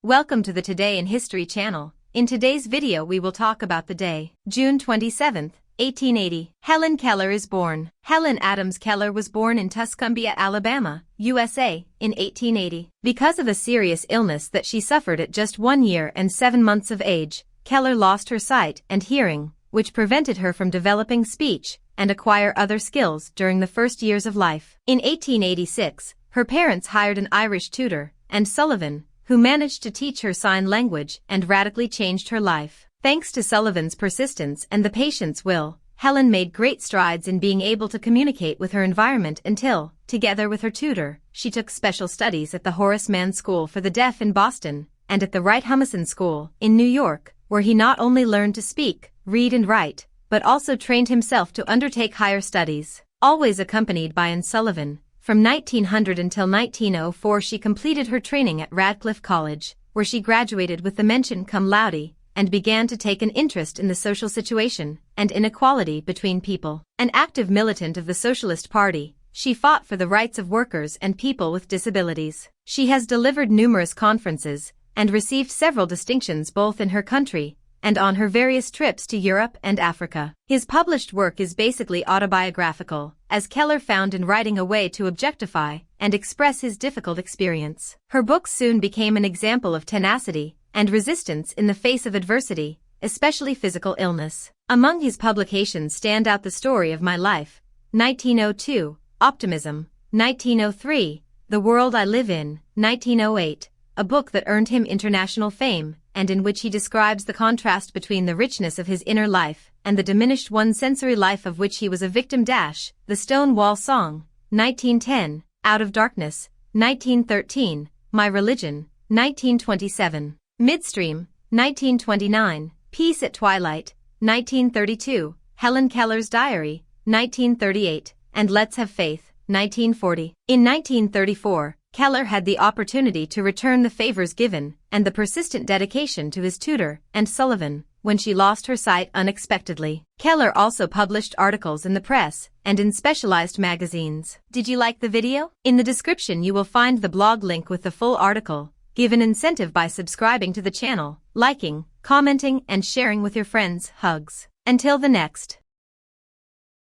Welcome to the Today in History channel. In today's video we will talk about the day, June 27, 1880. Helen Keller is born. Helen Adams Keller was born in Tuscumbia, Alabama, USA, in 1880. Because of a serious illness that she suffered at just 1 year and 7 months of age, Keller lost her sight and hearing, which prevented her from developing speech and acquire other skills during the first years of life. In 1886, her parents hired an Irish tutor, and Sullivan, who managed to teach her sign language and radically changed her life. Thanks to Sullivan's persistence and the patient's will, Helen made great strides in being able to communicate with her environment until, together with her tutor, she took special studies at the Horace Mann School for the Deaf in Boston and at the Wright Humason School in New York, where he not only learned to speak, read and write, but also trained himself to undertake higher studies. Always accompanied by Sullivan, from 1900 until 1904 she completed her training at Radcliffe College, where she graduated with the mention cum laude, and began to take an interest in the social situation and inequality between people. An active militant of the Socialist Party, she fought for the rights of workers and people with disabilities. She has delivered numerous conferences and received several distinctions both in her country and on her various trips to Europe and Africa. His published work is basically autobiographical, as Keller found in writing a way to objectify and express his difficult experience. Her books soon became an example of tenacity and resistance in the face of adversity, especially physical illness. Among his publications stand out The Story of My Life, 1902, Optimism, 1903, The World I Live In, 1908, a book that earned him international fame, and in which he describes the contrast between the richness of his inner life and the diminished one-sensory life of which he was a victim. The Stone Wall Song, 1910, Out of Darkness, 1913, My Religion, 1927, Midstream, 1929, Peace at Twilight, 1932, Helen Keller's Diary, 1938, and Let's Have Faith, 1940. In 1934, Keller had the opportunity to return the favors given and the persistent dedication to his tutor and Sullivan when she lost her sight unexpectedly. Keller also published articles in the press and in specialized magazines. Did you like the video? In the description you will find the blog link with the full article. Give an incentive by subscribing to the channel, liking, commenting and sharing with your friends. Hugs. Until the next.